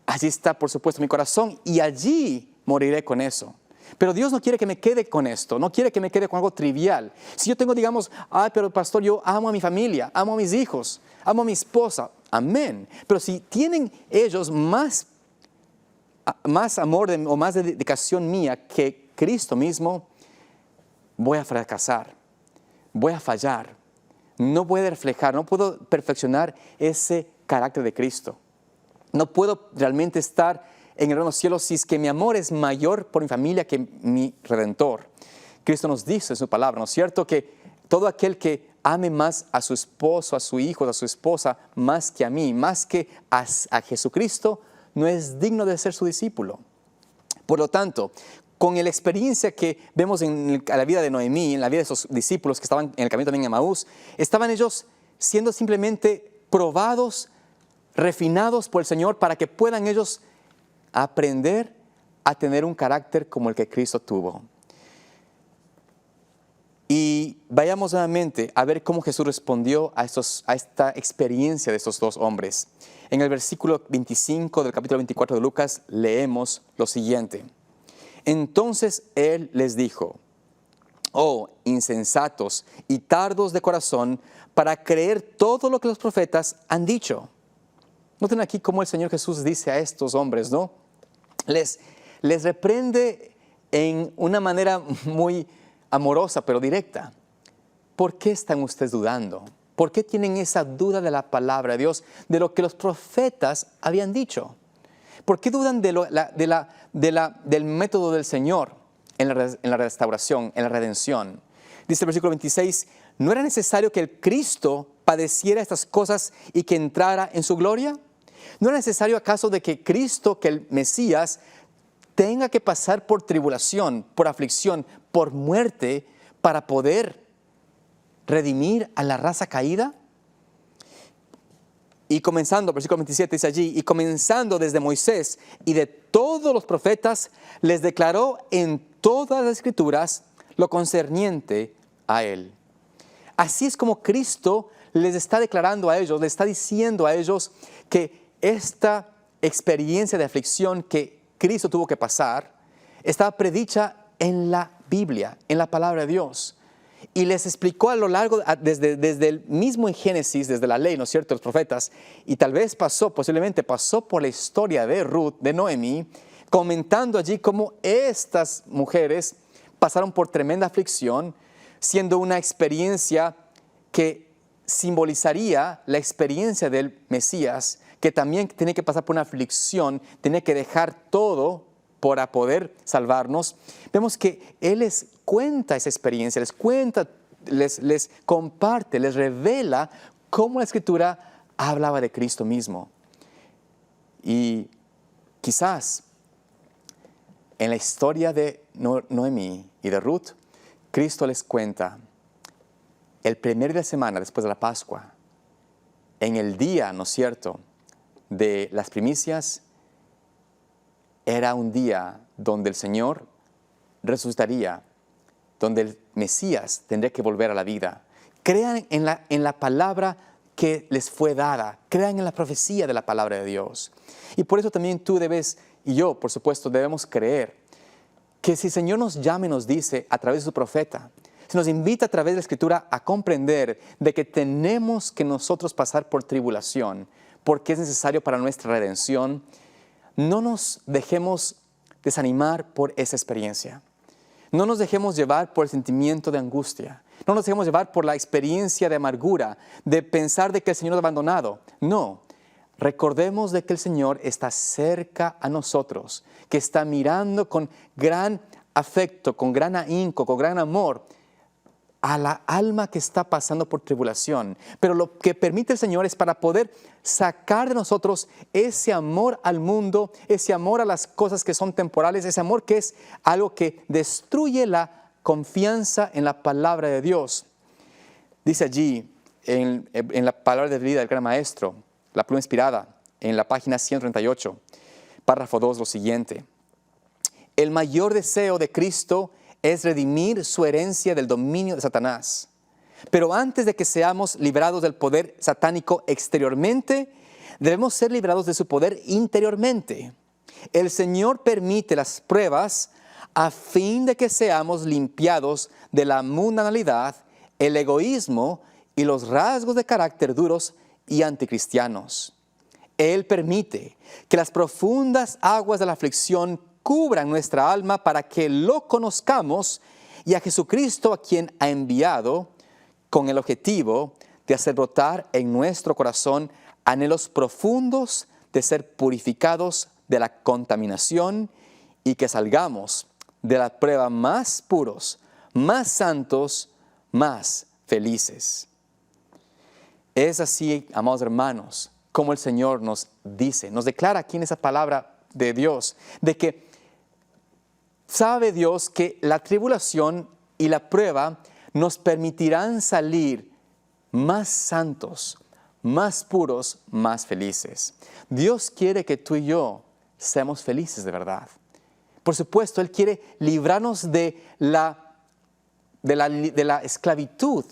allí está, por supuesto, mi corazón y allí moriré con eso. Pero Dios no quiere que me quede con esto, no quiere que me quede con algo trivial. Si yo tengo, digamos, pero pastor, yo amo a mi familia, amo a mis hijos, amo a mi esposa, amén. Pero si tienen ellos más amor o más dedicación mía que Cristo mismo, voy a fracasar, voy a fallar, no voy a reflejar, no puedo perfeccionar ese carácter de Cristo. No puedo realmente estar en el reino de los cielos si es que mi amor es mayor por mi familia que mi Redentor. Cristo nos dice en su palabra, ¿no es cierto?, que todo aquel que ame más a su esposo, a su hijo, a su esposa, más que a mí, más que a Jesucristo, no es digno de ser su discípulo. Por lo tanto, con la experiencia que vemos en la vida de Noemí, en la vida de esos discípulos que estaban en el camino también a Emaús, estaban ellos siendo simplemente probados, refinados por el Señor para que puedan ellos aprender a tener un carácter como el que Cristo tuvo. Y vayamos nuevamente a ver cómo Jesús respondió a esta experiencia de estos dos hombres. En el versículo 25 del capítulo 24 de Lucas leemos lo siguiente. Entonces él les dijo: oh, insensatos y tardos de corazón para creer todo lo que los profetas han dicho. Noten aquí cómo el Señor Jesús dice a estos hombres, ¿no? Les reprende en una manera muy amorosa, pero directa. ¿Por qué están ustedes dudando? ¿Por qué tienen esa duda de la palabra de Dios, de lo que los profetas habían dicho? ¿Por qué dudan del método del Señor en la restauración, en la redención? Dice el versículo 26, ¿no era necesario que el Cristo padeciera estas cosas y que entrara en su gloria? ¿No era necesario acaso de que Cristo, que el Mesías, tenga que pasar por tribulación, por aflicción, por muerte, para poder redimir a la raza caída? Y comenzando, versículo 27 dice allí, y comenzando desde Moisés y de todos los profetas, les declaró en todas las Escrituras lo concerniente a él. Así es como Cristo les está declarando a ellos, les está diciendo a ellos que esta experiencia de aflicción que Cristo tuvo que pasar, estaba predicha en la Biblia, en la palabra de Dios. Y les explicó a lo largo, desde el mismo en Génesis, desde la ley, ¿no es cierto?, los profetas, y tal vez posiblemente pasó por la historia de Ruth, de Noemí, comentando allí cómo estas mujeres pasaron por tremenda aflicción, siendo una experiencia que simbolizaría la experiencia del Mesías, que también tenía que pasar por una aflicción, tenía que dejar todo para poder salvarnos. Vemos que Él les cuenta esa experiencia, les cuenta, les comparte, les revela cómo la Escritura hablaba de Cristo mismo. Y quizás en la historia de Noemí y de Ruth, Cristo les cuenta el primer día de semana después de la Pascua, en el día, ¿no es cierto?, de las primicias, era un día donde el Señor resucitaría, donde el Mesías tendría que volver a la vida. Crean en la palabra que les fue dada, crean en la profecía de la palabra de Dios. Y por eso también tú debes, y yo por supuesto, debemos creer que si el Señor nos llama y nos dice a través de su profeta, si nos invita a través de la Escritura a comprender de que tenemos que nosotros pasar por tribulación, porque es necesario para nuestra redención, no nos dejemos desanimar por esa experiencia. No nos dejemos llevar por el sentimiento de angustia. No nos dejemos llevar por la experiencia de amargura, de pensar de que el Señor nos ha abandonado. No, recordemos de que el Señor está cerca a nosotros, que está mirando con gran afecto, con gran ahínco, con gran amor a la alma que está pasando por tribulación. Pero lo que permite el Señor es para poder sacar de nosotros ese amor al mundo, ese amor a las cosas que son temporales, ese amor que es algo que destruye la confianza en la palabra de Dios. Dice allí, en la palabra de vida del gran maestro, la pluma inspirada, en la página 138, párrafo 2, lo siguiente: el mayor deseo de Cristo es redimir su herencia del dominio de Satanás. Pero antes de que seamos librados del poder satánico exteriormente, debemos ser librados de su poder interiormente. El Señor permite las pruebas a fin de que seamos limpiados de la mundanalidad, el egoísmo y los rasgos de carácter duros y anticristianos. Él permite que las profundas aguas de la aflicción cubran nuestra alma para que lo conozcamos y a Jesucristo, a quien ha enviado, con el objetivo de hacer brotar en nuestro corazón anhelos profundos de ser purificados de la contaminación y que salgamos de la prueba más puros, más santos, más felices. Es así, amados hermanos, como el Señor nos dice, nos declara aquí en esa palabra de Dios, de que sabe Dios que la tribulación y la prueba nos permitirán salir más santos, más puros, más felices. Dios quiere que tú y yo seamos felices de verdad. Por supuesto, Él quiere librarnos de la esclavitud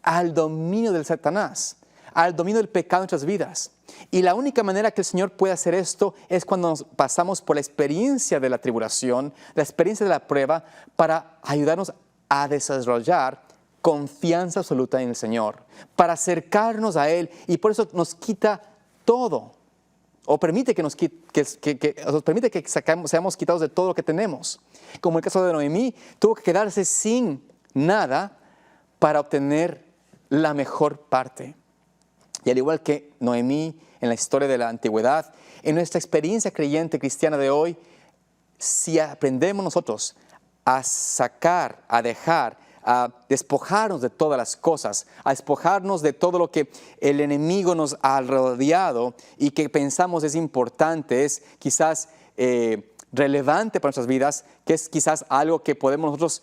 al dominio del Satanás, al dominio del pecado en nuestras vidas. Y la única manera que el Señor puede hacer esto es cuando nos pasamos por la experiencia de la tribulación, la experiencia de la prueba, para ayudarnos a desarrollar confianza absoluta en el Señor, para acercarnos a Él, y por eso nos quita todo, o permite que seamos quitados de todo lo que tenemos. Como el caso de Noemí, tuvo que quedarse sin nada para obtener la mejor parte. Y al igual que Noemí en la historia de la antigüedad, en nuestra experiencia creyente cristiana de hoy, si aprendemos nosotros a sacar, a dejar, a despojarnos de todas las cosas, a despojarnos de todo lo que el enemigo nos ha rodeado y que pensamos es importante, es quizás relevante para nuestras vidas, que es quizás algo que podemos nosotros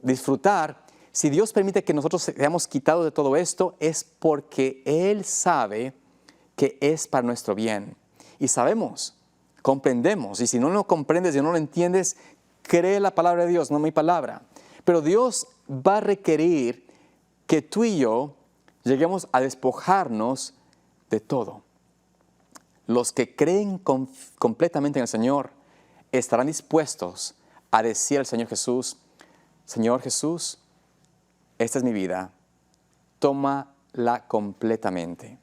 disfrutar. Si Dios permite que nosotros seamos quitados de todo esto, es porque Él sabe que es para nuestro bien. Y sabemos, comprendemos, y si no lo comprendes y no lo entiendes, cree la palabra de Dios, no mi palabra. Pero Dios va a requerir que tú y yo lleguemos a despojarnos de todo. Los que creen completamente en el Señor estarán dispuestos a decir al Señor Jesús, Señor Jesús, esta es mi vida, tómala completamente.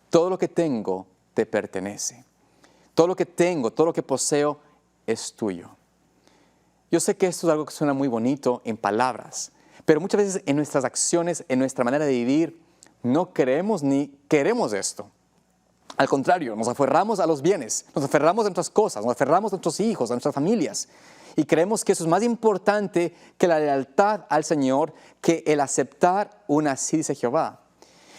Todo lo que tengo te pertenece. Todo lo que tengo, todo lo que poseo es tuyo. Yo sé que esto es algo que suena muy bonito en palabras, pero muchas veces en nuestras acciones, en nuestra manera de vivir, no creemos ni queremos esto. Al contrario, nos aferramos a los bienes, nos aferramos a nuestras cosas, nos aferramos a nuestros hijos, a nuestras familias. Y creemos que eso es más importante que la lealtad al Señor, que el aceptar una así dice Jehová.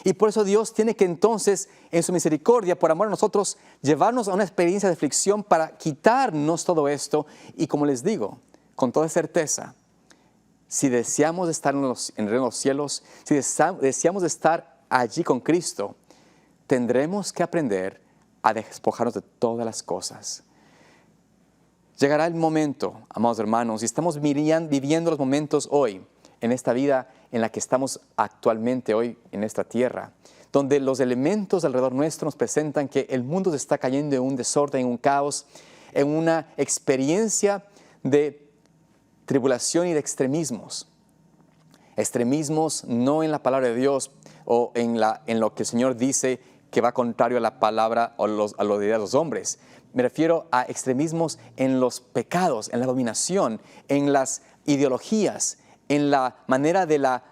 Y por eso Dios tiene que entonces, en su misericordia, por amor a nosotros, llevarnos a una experiencia de aflicción para quitarnos todo esto. Y como les digo, con toda certeza, si deseamos estar en el reino de los cielos, si deseamos estar allí con Cristo, tendremos que aprender a despojarnos de todas las cosas. Llegará el momento, amados hermanos, y estamos viviendo los momentos hoy, en esta vida en la que estamos actualmente hoy en esta tierra, donde los elementos alrededor nuestro nos presentan que el mundo se está cayendo en un desorden, en un caos, en una experiencia de tribulación y de extremismos. Extremismos no en la palabra de Dios o en lo que el Señor dice que va contrario a la palabra o a la idea de los hombres. Me refiero a extremismos en los pecados, en la abominación, en las ideologías, en la manera de la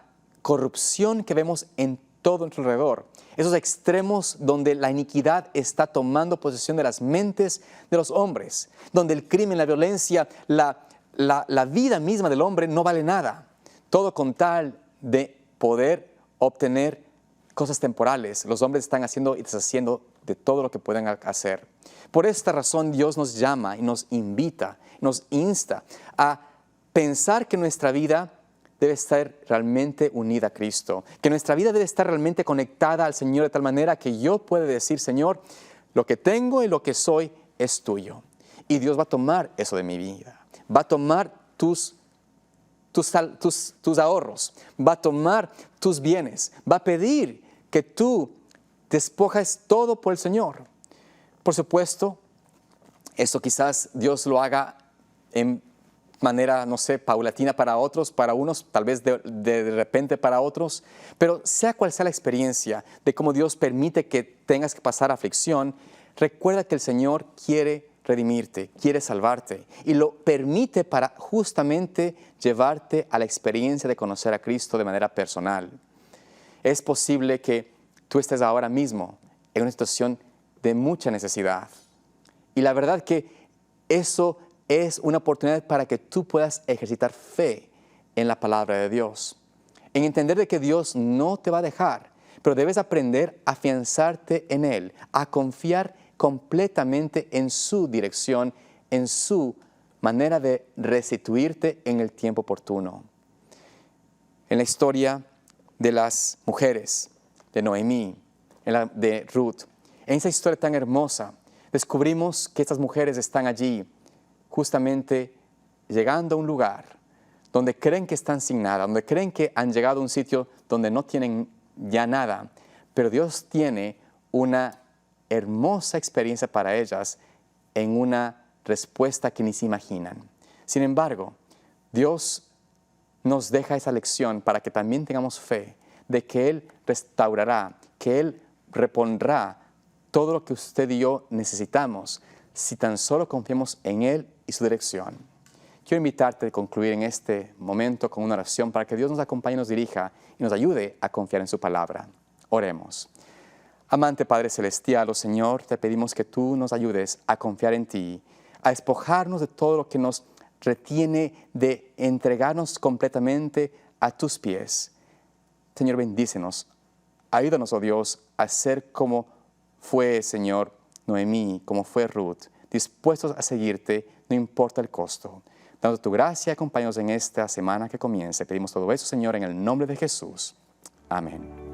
corrupción que vemos en todo nuestro alrededor. Esos extremos donde la iniquidad está tomando posesión de las mentes de los hombres, donde el crimen, la violencia, la vida misma del hombre no vale nada. Todo con tal de poder obtener cosas temporales. Los hombres están haciendo y deshaciendo de todo lo que pueden hacer. Por esta razón Dios nos llama y nos invita, nos insta a pensar que nuestra vida debe estar realmente unida a Cristo, que nuestra vida debe estar realmente conectada al Señor de tal manera que yo pueda decir, Señor, lo que tengo y lo que soy es tuyo. Y Dios va a tomar eso de mi vida, va a tomar tus ahorros, va a tomar tus bienes, va a pedir que tú despojes todo por el Señor. Por supuesto, eso quizás Dios lo haga en manera, no sé, paulatina para otros, para unos, tal vez de repente para otros, pero sea cual sea la experiencia de cómo Dios permite que tengas que pasar aflicción, recuerda que el Señor quiere redimirte, quiere salvarte y lo permite para justamente llevarte a la experiencia de conocer a Cristo de manera personal. Es posible que tú estés ahora mismo en una situación de mucha necesidad y la verdad que eso es una oportunidad para que tú puedas ejercitar fe en la palabra de Dios, en entender de que Dios no te va a dejar, pero debes aprender a afianzarte en Él, a confiar completamente en su dirección, en su manera de restituirte en el tiempo oportuno. En la historia de las mujeres, de Noemí, de Ruth, en esa historia tan hermosa, descubrimos que estas mujeres están allí justamente llegando a un lugar donde creen que están sin nada, donde creen que han llegado a un sitio donde no tienen ya nada, pero Dios tiene una hermosa experiencia para ellas en una respuesta que ni se imaginan. Sin embargo, Dios nos deja esa lección para que también tengamos fe de que Él restaurará, que Él repondrá todo lo que usted y yo necesitamos si tan solo confiamos en Él y su dirección. Quiero invitarte a concluir en este momento con una oración para que Dios nos acompañe, nos dirija y nos ayude a confiar en su palabra. Oremos. Amante Padre Celestial, oh Señor, te pedimos que tú nos ayudes a confiar en ti, a despojarnos de todo lo que nos retiene de entregarnos completamente a tus pies. Señor, bendícenos. Ayúdanos, oh Dios, a ser como fue, Señor, Noemí, como fue Ruth, dispuestos a seguirte, no importa el costo. Dando tu gracia, acompáñanos en esta semana que comience. Pedimos todo eso, Señor, en el nombre de Jesús. Amén.